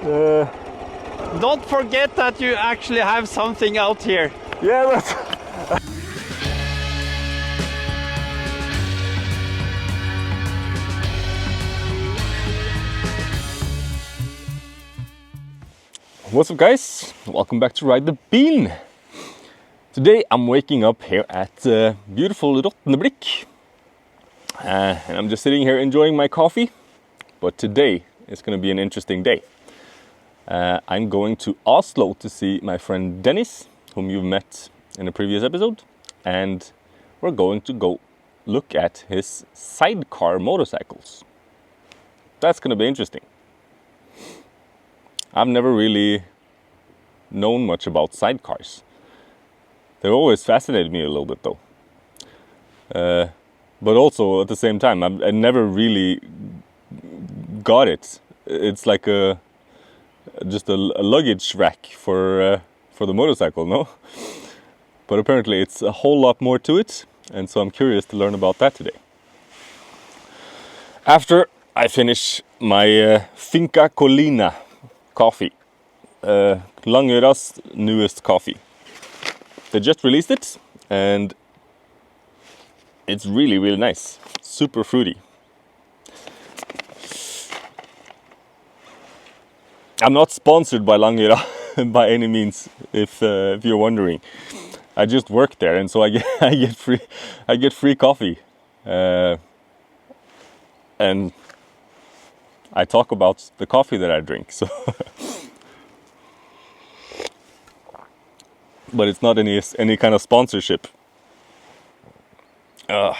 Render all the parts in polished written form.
Don't forget that you actually have something out here. Yeah, that's... What's up, guys? Welcome back to Ride the Bean. Today I'm waking up here at beautiful Rotneblikk. And I'm just sitting here enjoying my coffee. But today is going to be an interesting day. I'm going to Oslo to see my friend Dennis, whom you've met in a previous episode. And we're going to go look at his sidecar motorcycles. That's going to be interesting. I've never really known much about sidecars. They've always fascinated me a little bit though. But also at the same time, I never really got it. It's like just a luggage rack for the motorcycle, no? But apparently it's a whole lot more to it, and so I'm curious to learn about that today. After I finish my Finca Colina coffee, Langøra's newest coffee. They just released it, and it's really, really nice. Super fruity. I'm not sponsored by Langøra by any means, if you're wondering. I just work there, and so I get free coffee, and I talk about the coffee that I drink. So, but it's not any kind of sponsorship. But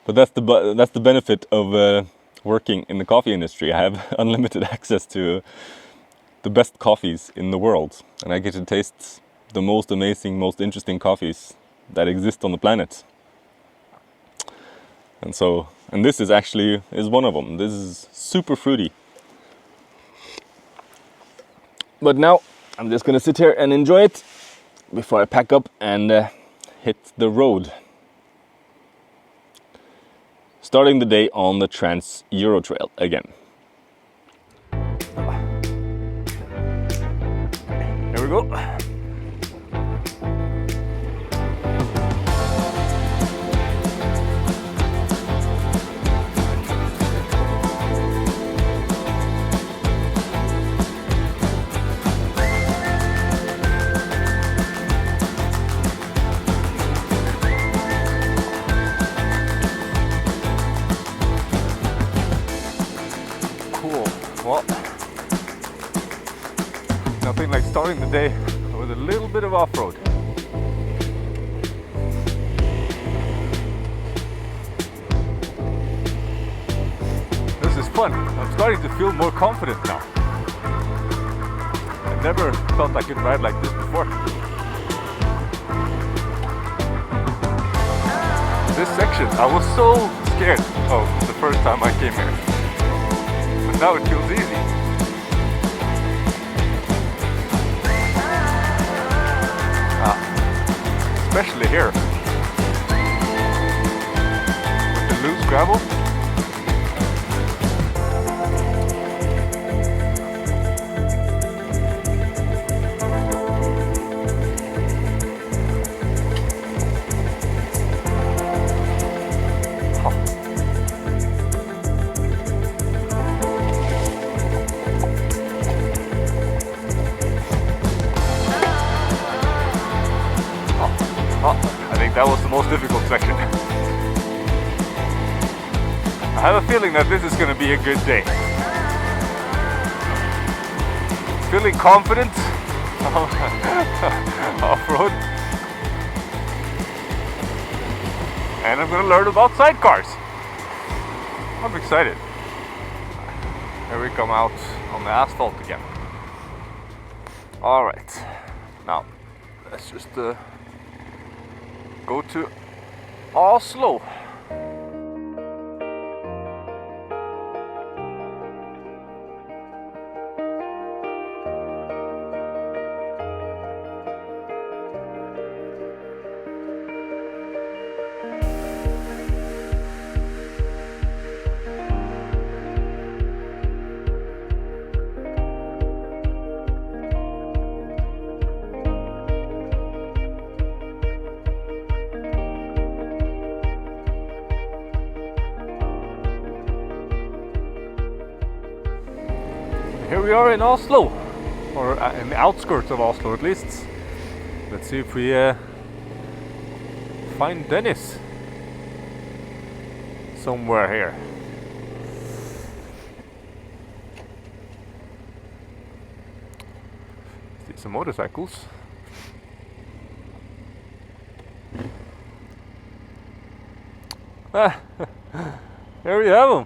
that's the benefit of working in the coffee industry. I have unlimited access to the best coffees in the world, and I get to taste the most amazing, most interesting coffees that exist on the planet. And this is one of them. This is super fruity. But now I'm just gonna sit here and enjoy it before I pack up and hit the road. Starting the day on the Trans-Euro Trail again. Here we go. Well, nothing like starting the day with a little bit of off-road. This is fun. I'm starting to feel more confident now. I never felt I could ride like this before. This section, I was so scared of the first time I came here. Now it feels easy. Especially here. With the loose gravel. That was the most difficult section. I have a feeling that this is going to be a good day. Feeling confident off-road. And I'm going to learn about sidecars. I'm excited. Here we come out on the asphalt again. Alright, now let's just go to Oslo. here we are in Oslo, or in the outskirts of Oslo at least. Let's see if we find Dennis somewhere here. See some motorcycles. Ah, here we have them.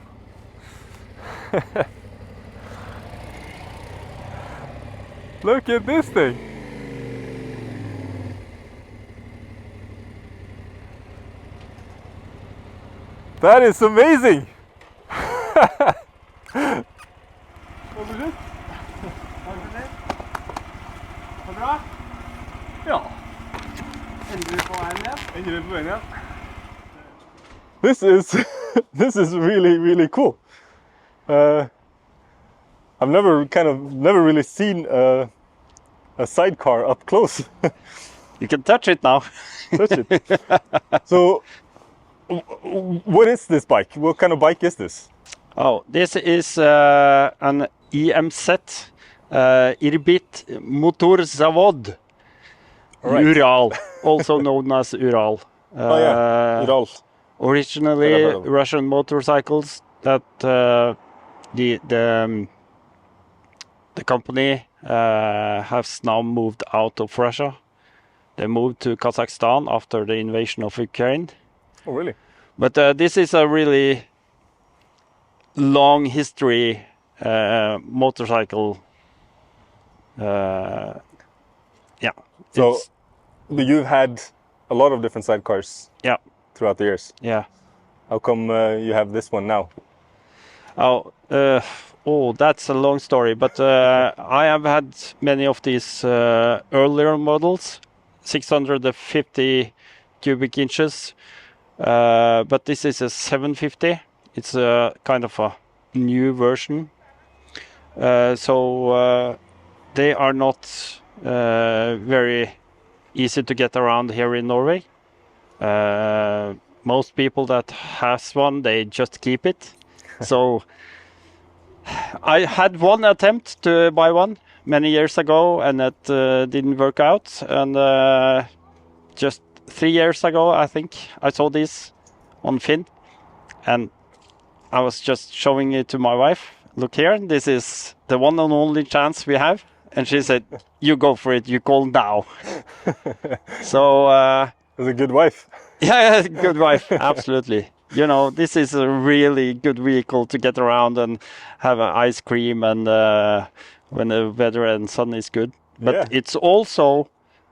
Look at this thing. That is amazing. Ja. This is this is really cool. I've never really seen a sidecar up close. You can touch it now. Touch it. So, what is this bike? What kind of bike is this? Oh, this is an EMZ Irbit Motorzavod. Right. Ural, also known as Ural. Oh yeah, Ural. Originally Russian motorcycles that the company has now moved out of Russia. They moved to Kazakhstan after the invasion of Ukraine. Oh, really? But this is a really long history motorcycle. Yeah. So you've had a lot of different sidecars. Yeah. Throughout the years. Yeah. How come you have this one now? Oh, that's a long story. But I have had many of these earlier models, 650 cubic inches. But this is a 750. It's a kind of a new version. So they are not very easy to get around here in Norway. Most people that has one, they just keep it. So I had one attempt to buy one many years ago, and it didn't work out. And just 3 years ago, I think, I saw this on Finn, and I was just showing it to my wife. Look here, this is the one and only chance we have. And she said, "You go for it. You call now." So. As a good wife. Yeah, good wife, absolutely. You know, this is a really good vehicle to get around and have an ice cream and when the weather and sun is good. But yeah. It's also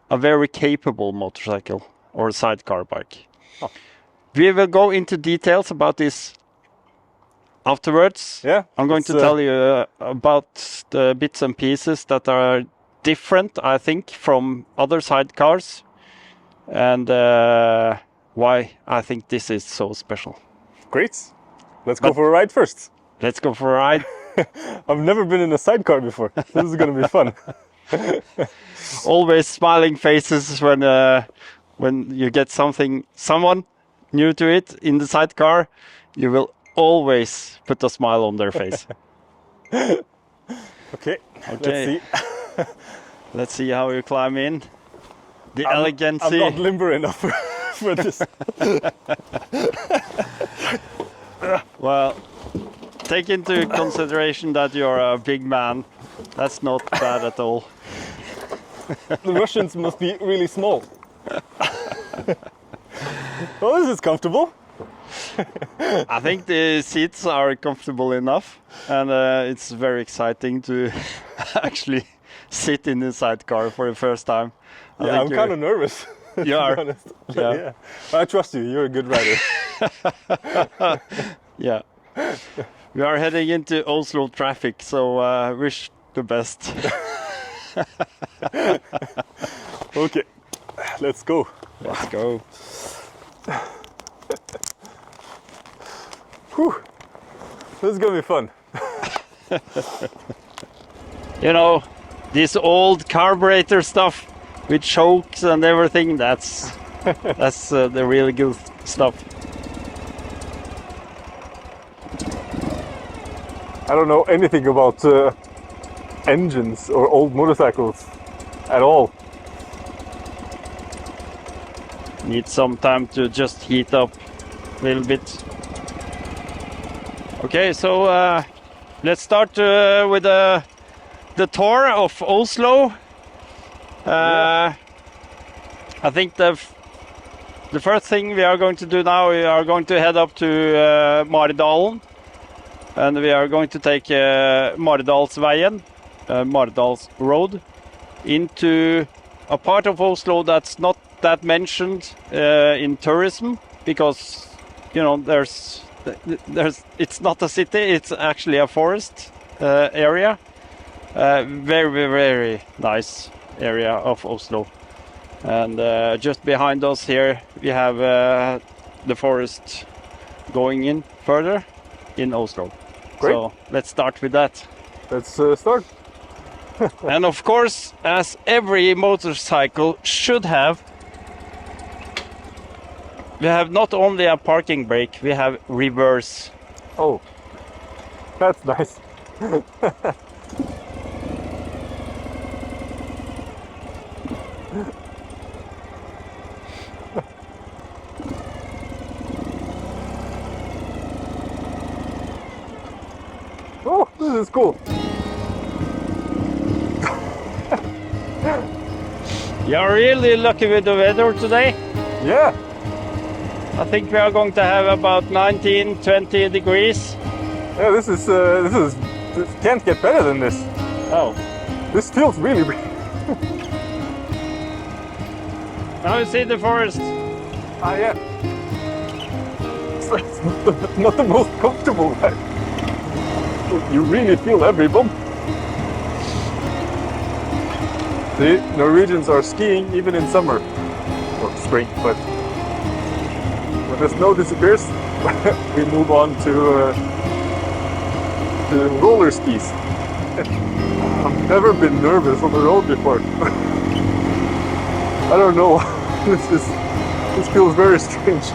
a very capable motorcycle or sidecar bike. Oh. We will go into details about this afterwards. Yeah, I'm going to tell you about the bits and pieces that are different, I think, from other sidecars. And why I think this is so special. Great. Let's go for a ride first. Let's go for a ride. I've never been in a sidecar before. This is going to be fun. Always smiling faces when you get someone new to it in the sidecar. You will always put a smile on their face. Okay. Let's see. Let's see how you climb in. The elegancy. I'm not limber enough for this. Well, take into consideration that you're a big man. That's not bad at all. The Russians must be really small. Well, this is comfortable. I think the seats are comfortable enough, and it's very exciting to actually sit in the sidecar for the first time. Yeah, I'm kind of nervous. You are. To be honest. Yeah. I trust you. You're a good rider. Yeah. We are heading into Oslo traffic, so wish the best. Okay, let's go. Let's go. Whew. This is gonna be fun. You know, this old carburetor stuff with chokes and everything, that's the really good stuff. I don't know anything about engines or old motorcycles at all. Need some time to just heat up a little bit. Okay, so let's start with the tour of Oslo. I think the first thing we are going to do now, we are going to head up to Maridalen, and we are going to take Maridalsveien, Maridals Road, into a part of Oslo that's not that mentioned in tourism, because it's not a city, it's actually a forest area. Very, very nice area of Oslo. And just behind us here we have the forest going in further in Oslo. Great. So let's start with that. Let's start. And of course, as every motorcycle should have, we have not only a parking brake, we have reverse. Oh, that's nice. Oh, this is cool. You're really lucky with the weather today. Yeah. I think we are going to have about 19-20 degrees. Yeah, this can't get better than this. Oh. This feels really Now you see the forest. Ah, yeah. It's not the most comfortable ride. You really feel every bump. The Norwegians are skiing even in summer, or spring, but when the snow disappears, we move on to roller skis. I've never been nervous on the road before. I don't know. This feels very strange.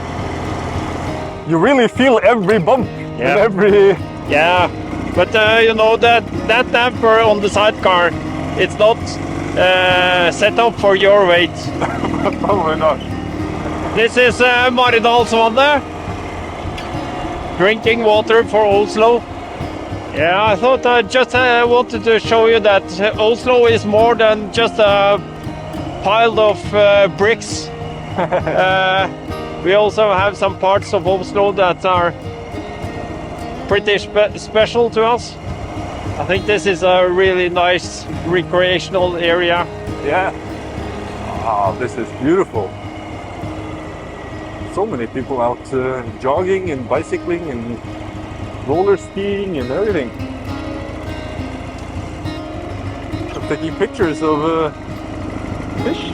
You really feel every bump and every. Yeah, but that damper on the sidecar, it's not set up for your weight. Probably not. This is Maridalsvannet, drinking water for Oslo. Yeah, I thought I just wanted to show you that Oslo is more than just a pile of bricks. We also have some parts of Oslo that are pretty special to us. I think this is a really nice recreational area. Yeah. Oh, this is beautiful. So many people out jogging and bicycling and roller skiing and everything. I'm taking pictures of fish.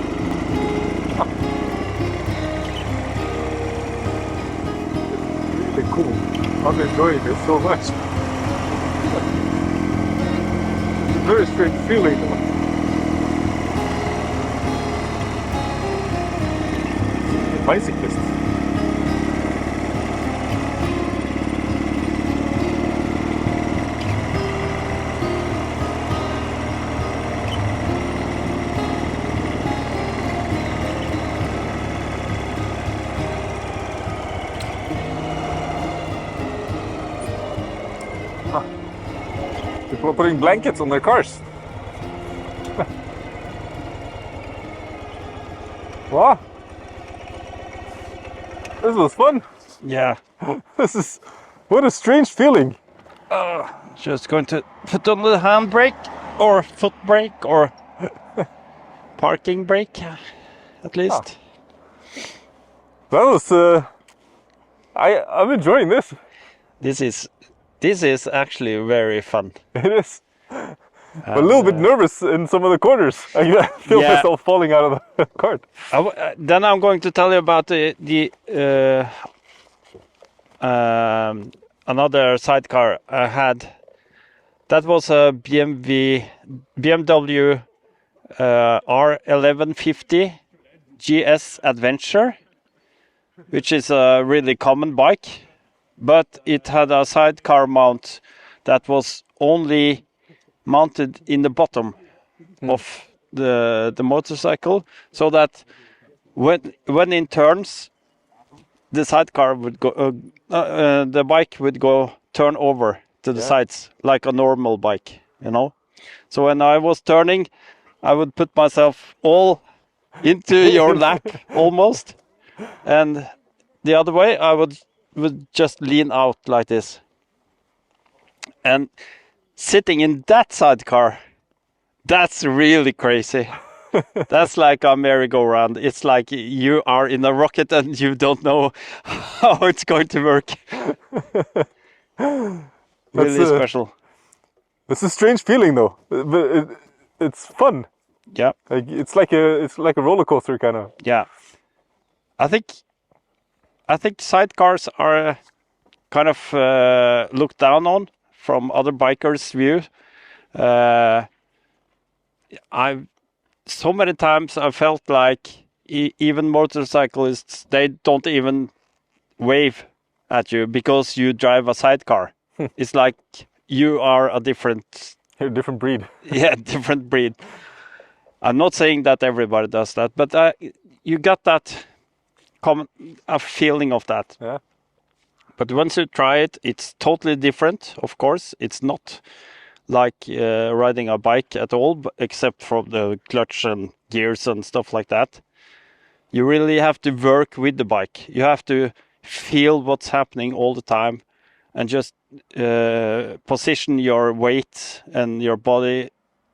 It's really cool. I'm enjoying this so much. Very strange feeling. Bicyclists. People are putting blankets on their cars. Wow. This was fun. Yeah. What a strange feeling. Just going to put on the handbrake or foot brake or parking brake, at least. That was. I'm enjoying this. This is actually very fun. It is. I'm a little bit nervous in some of the corners. I feel myself falling out of the cart. Then I'm going to tell you about another sidecar I had. That was a BMW R1150 GS Adventure, which is a really common bike, but it had a sidecar mount that was only mounted in the bottom of the motorcycle, so that when in turns, the sidecar would go, the bike would go turn over to the sides like a normal bike, you know. So when I was turning, I would put myself all into your lap almost, and the other way I would just lean out like this. And sitting in that sidecar, that's really crazy. That's like a merry-go-round. It's like you are in a rocket and you don't know how it's going to work. Really special. It's a strange feeling though, but it's fun. Yeah. Like it's like a roller coaster kind of. Yeah. I think sidecars are kind of looked down on from other bikers' view. So many times I felt like even motorcyclists, they don't even wave at you because you drive a sidecar. It's like you are a different... You're a different breed. Yeah, different breed. I'm not saying that everybody does that, but you got that a feeling of that. Yeah. But once you try it, it's totally different, of course. It's not like riding a bike at all, except from the clutch and gears and stuff like that. You really have to work with the bike. You have to feel what's happening all the time and just position your weight and your body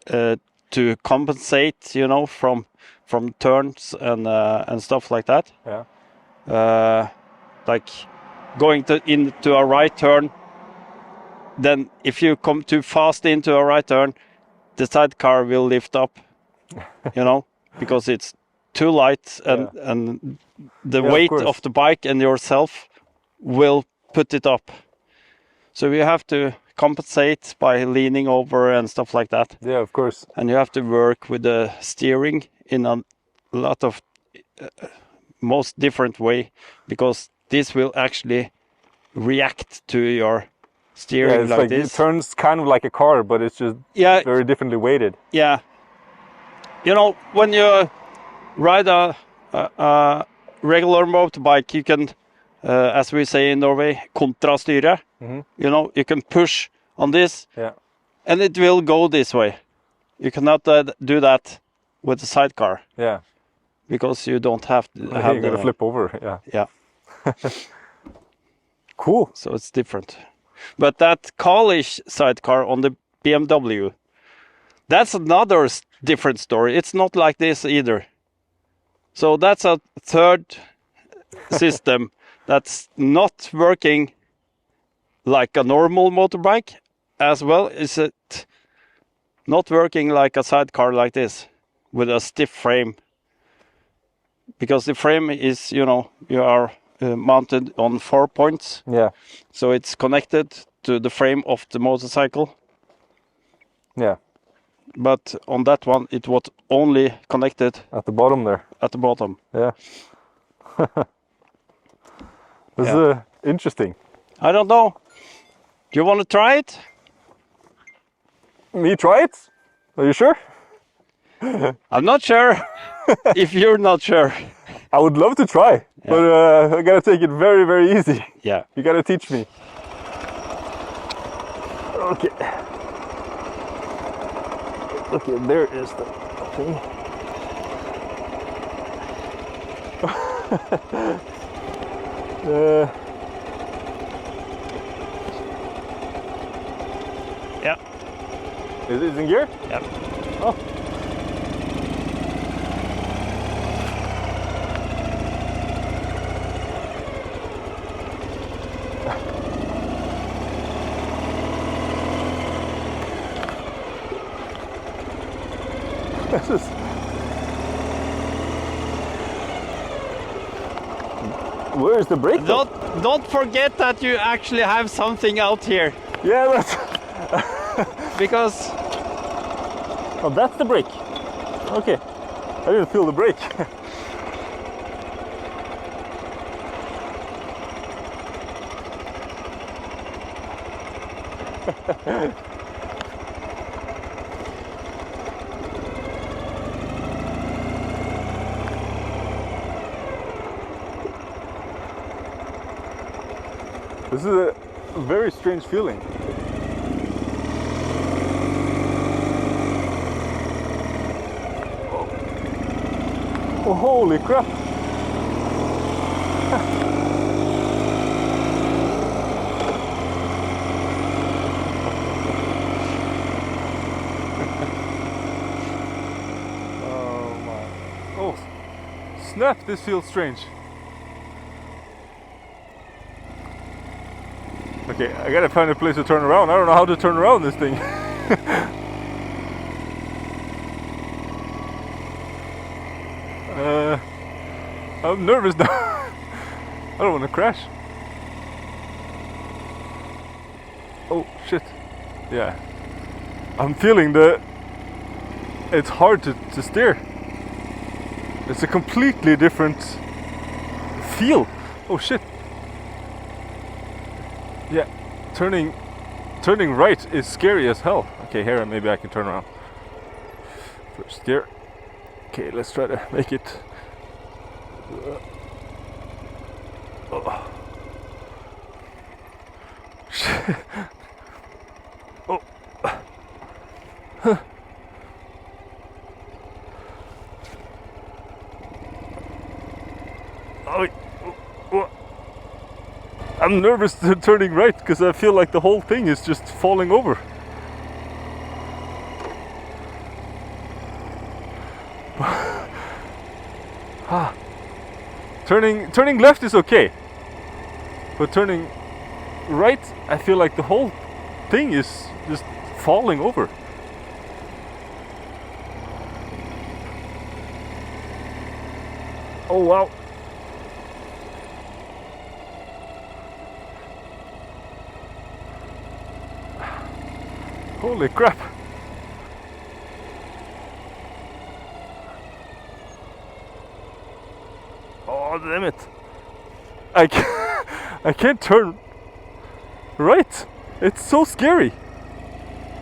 to compensate, you know, from turns and stuff like that. Yeah. Like going into a right turn, then if you come too fast into a right turn, the sidecar will lift up, you know, because it's too light, and the weight of the bike and yourself will put it up. So you have to compensate by leaning over and stuff like that. Yeah, of course. And you have to work with the steering in a lot of most different way, because this will actually react to your steering it's like this. It turns kind of like a car, but it's just very differently weighted. Yeah. You know, when you ride a regular motorbike, you can, as we say in Norway, kontrastyre. You know, you can push on this, and it will go this way. You cannot do that with a sidecar. Yeah. Because you don't have to have you're gonna flip over. Yeah. Yeah. Cool. So it's different. But that Kalish sidecar on the BMW, that's another different story. It's not like this either. So that's a third system that's not working like a normal motorbike as well. Is it not working like a sidecar like this with a stiff frame? Because the frame is, you know, you are mounted on 4 points. Yeah. So it's connected to the frame of the motorcycle. Yeah. But on that one, it was only connected at the bottom there. At the bottom. Yeah. This is interesting. I don't know. Do you want to try it? Me try it? Are you sure? I'm not sure. If you're not sure. I would love to try, but I gotta take it very, very easy. Yeah. You gotta teach me. Okay. Okay, there is the thing. Yeah. Is it in gear? Yeah. Oh. Where's the brake? Don't forget that you actually have something out here. Yeah, that's because. Oh, that's the brake. Okay, I didn't feel the brake. This is a very strange feeling. Oh, holy crap! Oh my! Oh, snap! This feels strange. Okay, I gotta find a place to turn around. I don't know how to turn around this thing. I'm nervous now. I don't want to crash. Oh shit. Yeah. I'm feeling it's hard to steer. It's a completely different feel. Oh shit. Yeah. Turning right is scary as hell. Okay, here maybe I can turn around. First gear. Okay, let's try to make it. Oh. Oh. Huh. Oh. I'm nervous turning right because I feel like the whole thing is just falling over. Turning left is okay, but turning right, I feel like the whole thing is just falling over. Oh wow. Holy crap. Oh damn it. I can't turn right. It's so scary.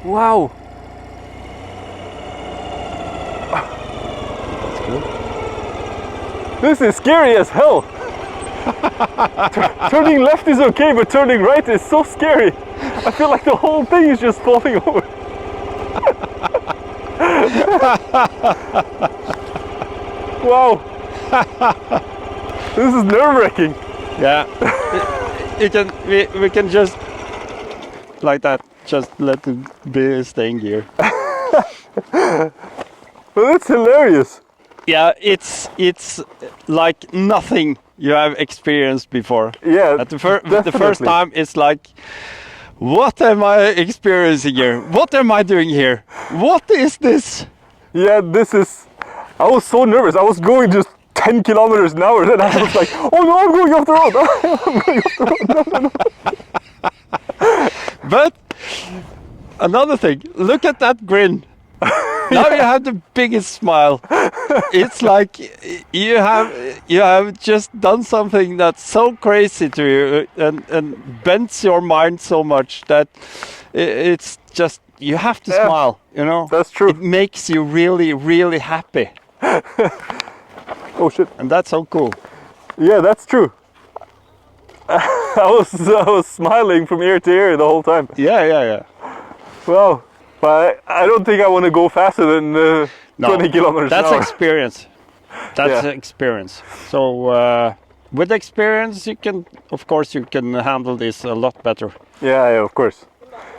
Wow. That's good. This is scary as hell. Turning left is okay, but turning right is so scary. I feel like the whole thing is just falling over. Wow. This is nerve-wracking. Yeah. we can just like that. Just let it be stay in gear. Well, that's hilarious. Yeah, it's like nothing you have experienced before. Yeah, At the first time, it's like, what am I experiencing here? What am I doing here? What is this? Yeah, I was so nervous. I was going just 10 kilometers an hour. Then I was like, oh no, I'm going off the road. I'm going off the road. No. But another thing, look at that grin. Now you have the biggest smile. It's like you have just done something that's so crazy to you and bends your mind so much that it's just you have to smile. You know, that's true. It makes you really, really happy. Oh shit! And that's so cool. Yeah, that's true. I was smiling from ear to ear the whole time. Yeah. Wow. But I don't think I want to go faster than 20 kilometers an hour. That's experience. That's experience. So with experience, you can handle this a lot better. Yeah, of course.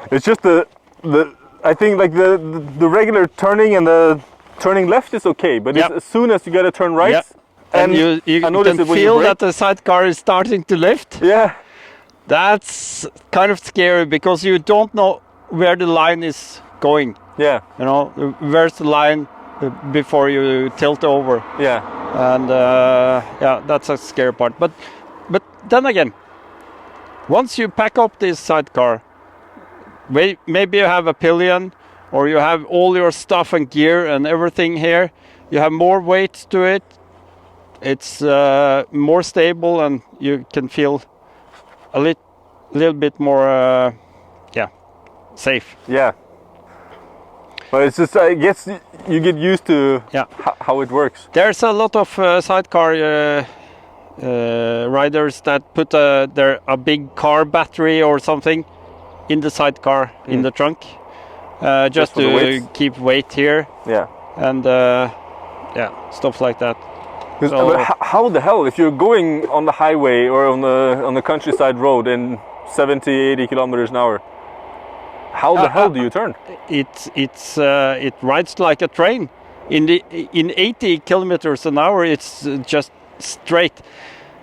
It's just I think like the regular turning and the turning left is okay, but as soon as you got to turn right, and you can feel that the sidecar is starting to lift. Yeah, that's kind of scary because you don't know where the line is going. Yeah, you know, where's the line before you tilt over. Yeah, and that's a scary part. But then again, once you pack up this sidecar, maybe you have a pillion or you have all your stuff and gear and everything here, you have more weight to it, it's more stable and you can feel a little bit more safe. Yeah, but it's just, I guess you get used to how it works. There's a lot of sidecar riders that put a big car battery or something in the sidecar in the trunk, just to keep weight here. Yeah. And stuff like that. So, but how the hell, if you're going on the highway or on the countryside road in 70, 80 kilometers an hour, how the hell do you turn? It rides like a train. In 80 kilometers an hour, it's just straight,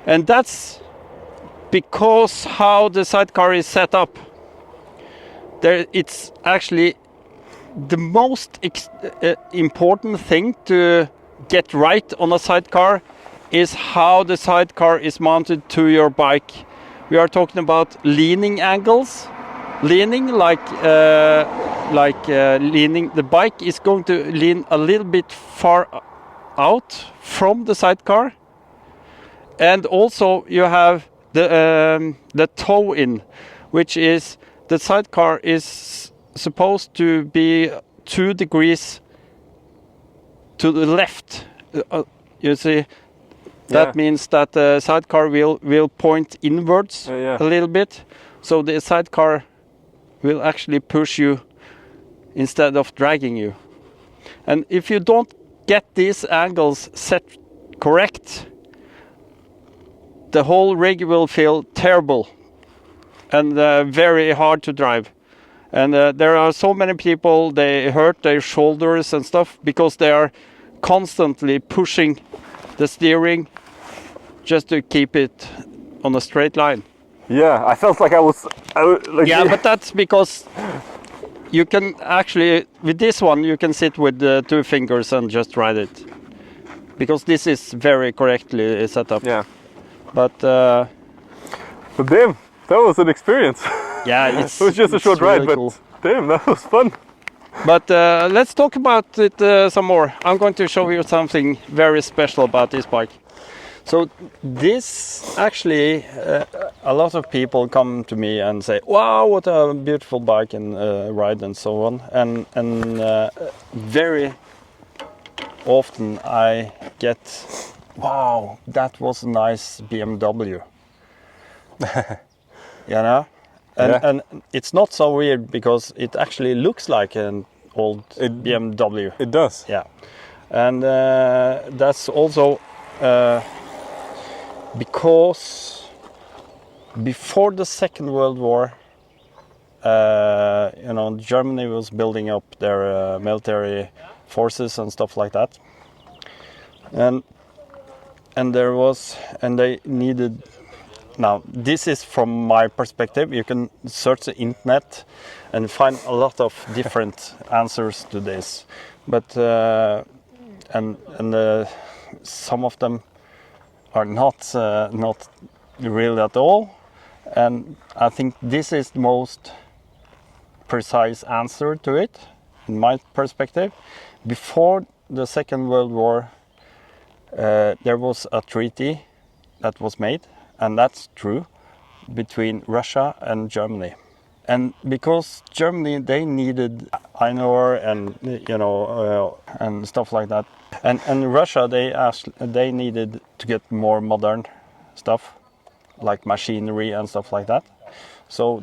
and that's because how the sidecar is set up. It's actually the most important thing to get right on a sidecar is how the sidecar is mounted to your bike. We are talking about leaning angles. Leaning leaning. The bike is going to lean a little bit far out from the sidecar, and also you have the toe in, which is the sidecar is supposed to be 2 degrees to the left. You see, that means that the sidecar will point inwards a little bit, so the sidecar will actually push you instead of dragging you. And if you don't get these angles set correct, the whole rig will feel terrible and very hard to drive. And there are so many people, they hurt their shoulders and stuff because they are constantly pushing the steering just to keep it on a straight line. Yeah, I felt like I was like... Yeah, but that's because you can actually, with this one, you can sit with 2 fingers and just ride it. Because this is very correctly set up. Yeah. But damn, that was an experience. Yeah, it was just a short ride, really, but cool. Damn, that was fun. But let's talk about it some more. I'm going to show you something very special about this bike. So this actually, a lot of people come to me and say, "Wow, what a beautiful bike and ride and so on." And very often I get, "Wow, that was a nice BMW." You know, and it's not so weird because it actually looks like an old BMW. It does. Yeah, and that's also. Because before the Second World War, Germany was building up their military forces and stuff like that, and they needed. Now, this is from my perspective. You can search the internet and find a lot of different answers to this, but some of them are not real at all, and I think this is the most precise answer to it, in my perspective. Before the Second World War, there was a treaty that was made, and that's true, between Russia and Germany. And because Germany, they needed iron ore and and stuff like that, and Russia, they needed to get more modern stuff, like machinery and stuff like that. So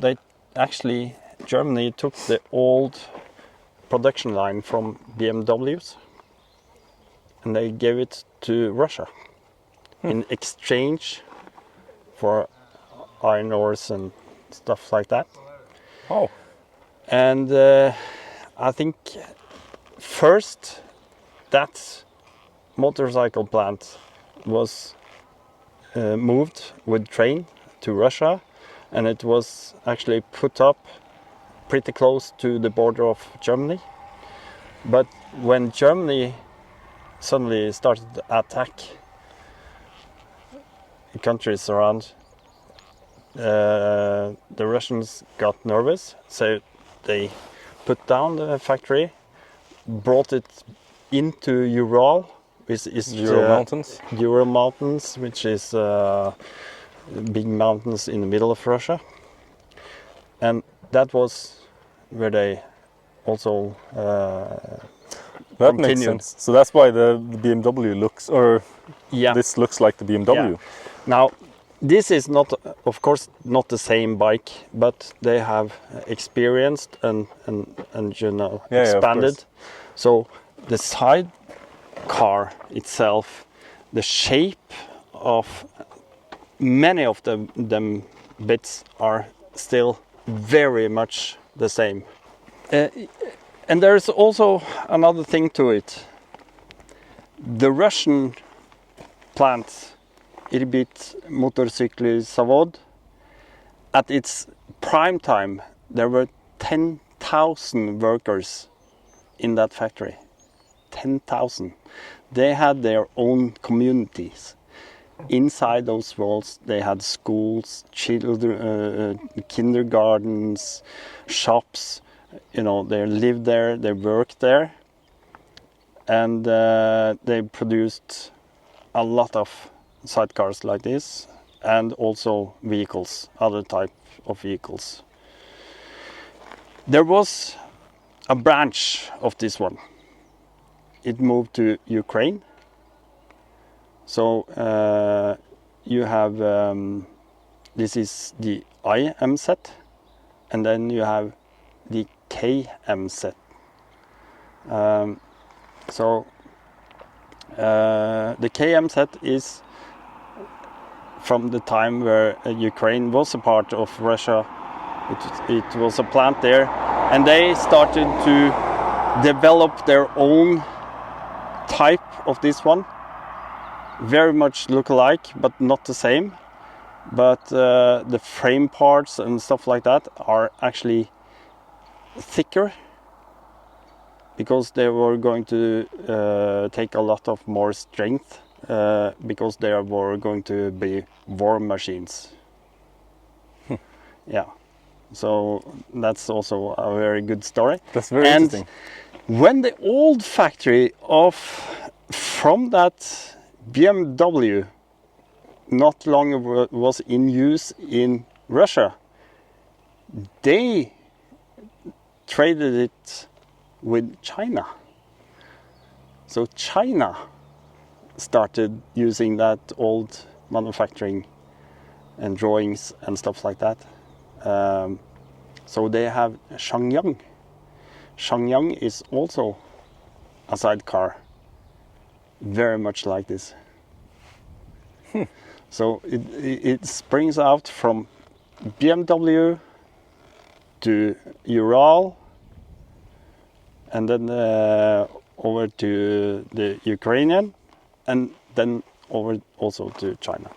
Germany took the old production line from BMWs, and they gave it to Russia in exchange for iron ores and stuff like that. Oh. And I think first that motorcycle plant was moved with train to Russia, and it was actually put up pretty close to the border of Germany. But when Germany suddenly started to attack the countries around, the Russians got nervous, so they put down the factory, brought it into Ural, which is Ural Mountains, which is big mountains in the middle of Russia, and that was where they also that makes sense. So that's why the BMW looks, or this looks like the BMW. Yeah. Now, this is not, of course, not the same bike, but they have experienced and expanded. So the sidecar itself, the shape of many of them bits are still very much the same. And there's also another thing to it. The Russian plant, Mototrek Zavod, at its prime time, there were 10,000 workers in that factory. 10,000. They had their own communities. Inside those walls, they had schools, children, kindergartens, shops. You know, they lived there, they worked there, and they produced a lot of sidecars like this, and also vehicles, other type of vehicles. There was a branch of this one. It moved to Ukraine. So you have, this is the IM set, and then you have the KM set. So the KM set is from the time where Ukraine was a part of Russia. It was a plant there, and they started to develop their own type of this one. Very much look alike, but not the same. But the frame parts and stuff like that are actually thicker, because they were going to take a lot of more strength, because they were going to be war machines. Yeah, so that's also a very good story. That's very interesting. When the old factory from that BMW not long ago was in use in Russia, they traded it with China. So China started using that old manufacturing and drawings and stuff like that. So they have Shenyang. Shenyang is also a sidecar, very much like this. So it springs out from BMW to Ural, and then over to the Ukrainian, and then over also to China.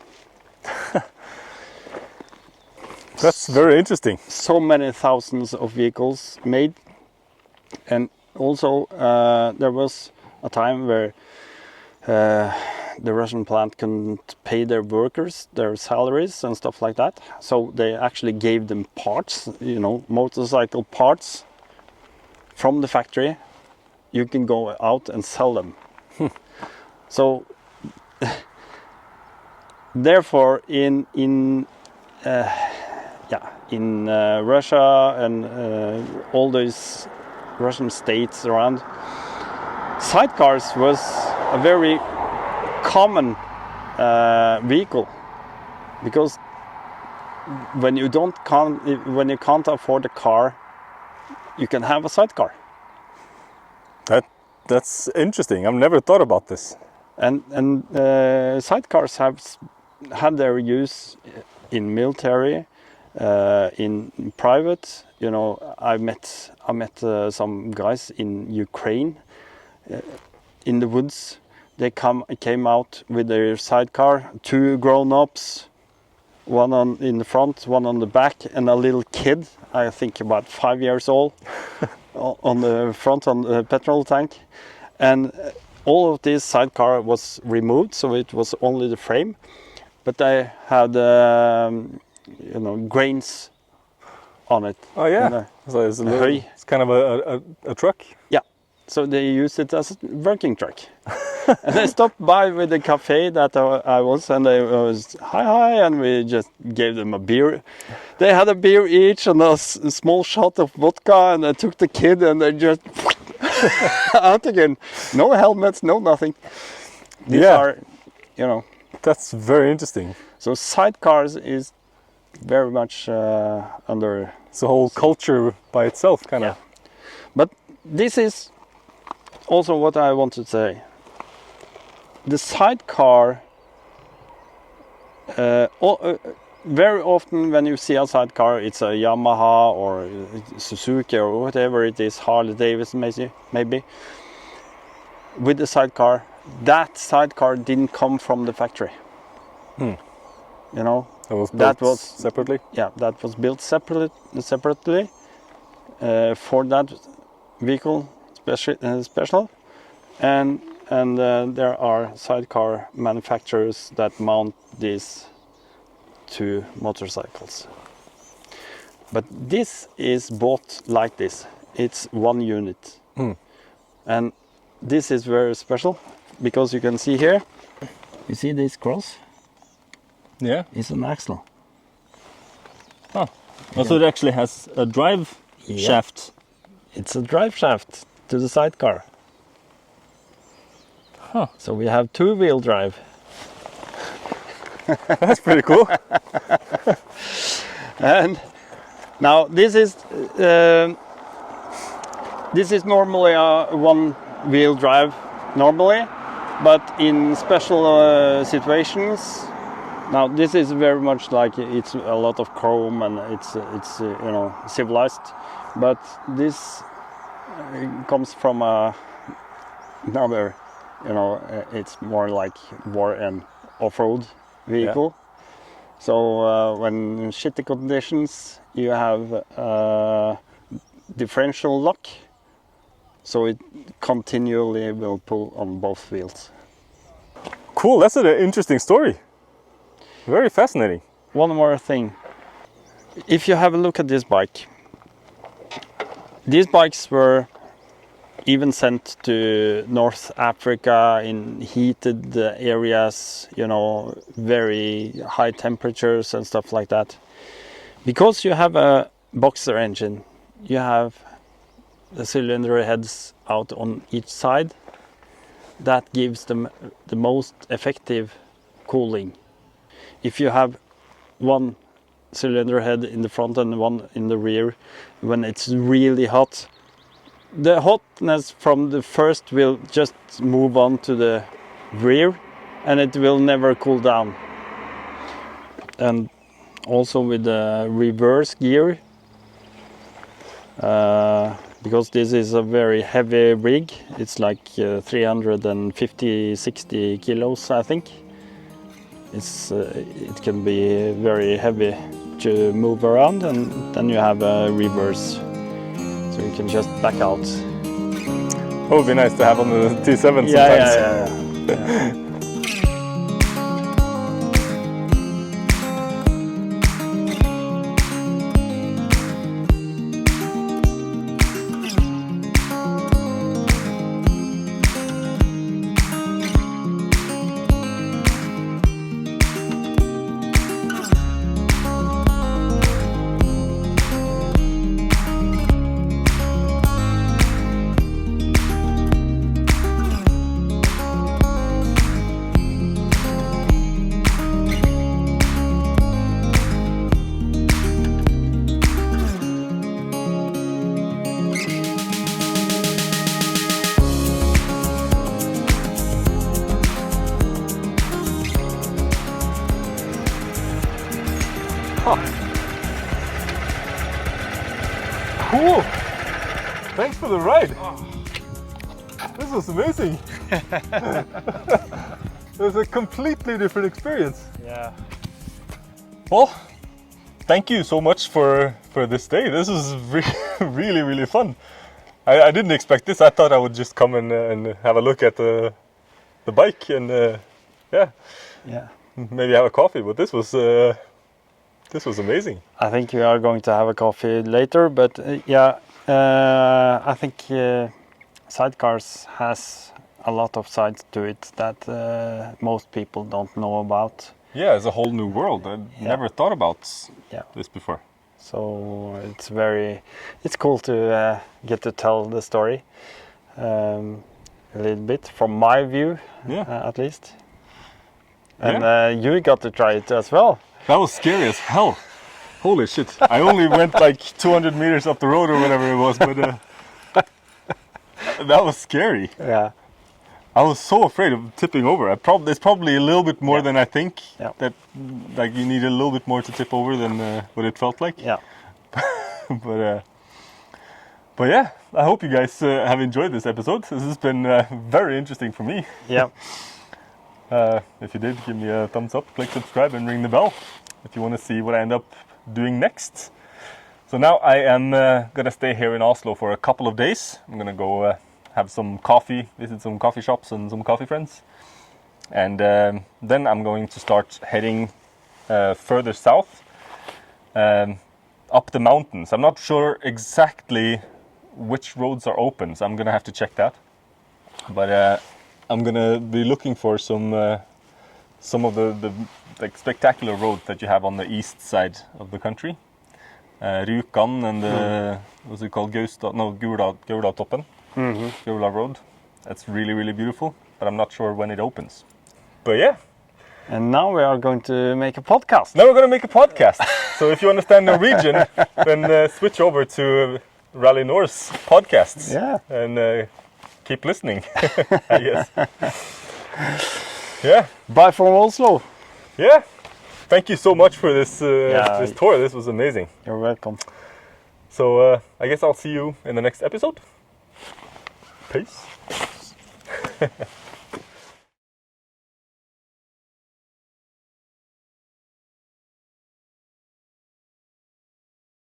That's very interesting. So many thousands of vehicles made, and also there was a time where the Russian plant couldn't pay their workers their salaries and stuff like that, so they actually gave them parts, you know, motorcycle parts from the factory. You can go out and sell them. So therefore in Russia and all those Russian states around, sidecars was a very common vehicle, because when you can't afford a car, you can have a sidecar. That's interesting. I've never thought about this. And sidecars have had their use in military, in private. You know, I met some guys in Ukraine, in the woods. They came out with their sidecar, 2 grown-ups, one in the front, one on the back, and a little kid, I think about 5 years old, on the front on the petrol tank. And all of this sidecar was removed, so it was only the frame. But they had, grains on it. Oh yeah, so it's kind of a truck. Yeah, so they used it as a working truck. And they stopped by with the cafe that I was, and they was hi, and we just gave them a beer. They had a beer each and a small shot of vodka, and they took the kid and they just out again. No helmets, no nothing. These are, That's very interesting. So sidecars is very much under. It's a whole culture by itself, kind of. But this is also what I want to say. The sidecar, very often when you see a sidecar, it's a Yamaha or Suzuki or whatever it is, Harley Davidson maybe. With the sidecar, that sidecar didn't come from the factory. You know, That was separately. Yeah, that was built separately for that vehicle, special, and there are sidecar manufacturers that mount these to motorcycles. But this is bought like this. It's one unit, and this is very special because you can see here. You see this cross? Yeah. It's an axle. Oh, so it actually has a drive shaft. It's a drive shaft to the sidecar. Huh. So we have two-wheel drive. That's pretty cool. And now this is normally a one-wheel drive normally, but in special situations. Now this is very much like it's a lot of chrome and it's you know, civilized, but this comes from another, you know, it's more like war and off-road vehicle. Yeah. So when shitty conditions, you have differential lock, so it continually will pull on both wheels. Cool, that's an interesting story. Very fascinating. One more thing. If you have a look at this bike, these bikes were even sent to North Africa in heated areas, you know, very high temperatures and stuff like that. Because you have a boxer engine, you have the cylinder heads out on each side. That gives them the most effective cooling. If you have one cylinder head in the front and one in the rear, when it's really hot, the hotness from the first will just move on to the rear and it will never cool down. And also with the reverse gear, because this is a very heavy rig, it's like 350-60 kilos, I think. It can be very heavy to move around, and then you have a reverse, so you can just back out. It would be nice to have on the T7 sometimes. Yeah. Cool! Thanks for the ride! This was amazing! It was a completely different experience. Yeah. Well, thank you so much for this day. This was really, really fun. I didn't expect this. I thought I would just come and have a look at the bike and maybe have a coffee. But this was amazing. I think we are going to have a coffee later, but I think sidecars has a lot of sides to it that most people don't know about. Yeah, it's a whole new world. I never thought about this before. So it's cool to get to tell the story a little bit from my view, at least. and you got to try it as well. That was scary as hell. Holy shit. I only went like 200 meters up the road or whatever it was, but that was scary. Yeah. I was so afraid of tipping over. It's probably a little bit more than I think. Yeah. That like you need a little bit more to tip over than what it felt like. Yeah. But yeah, I hope you guys have enjoyed this episode. This has been very interesting for me. Yeah. If you did, give me a thumbs up, click subscribe, and ring the bell if you want to see what I end up doing next. So now I am gonna stay here in Oslo for a couple of days. I'm gonna go have some coffee, visit some coffee shops and some coffee friends, and then I'm going to start heading further south, up the mountains. I'm not sure exactly which roads are open, so I'm gonna have to check that. But I'm gonna be looking for some of the like spectacular roads that you have on the east side of the country. Rjukan and what's it called? Gauldaltoppen. Ural Road. That's really, really beautiful, but I'm not sure when it opens. But yeah. And now we are going to make a podcast. Now we're going to make a podcast. So if you understand Norwegian, then switch over to Rally.Nor's podcasts. Yeah. And keep listening, I guess. Yeah. Bye from Oslo. Yeah. Thank you so much for this this tour. This was amazing. You're welcome. So I guess I'll see you in the next episode. Peace.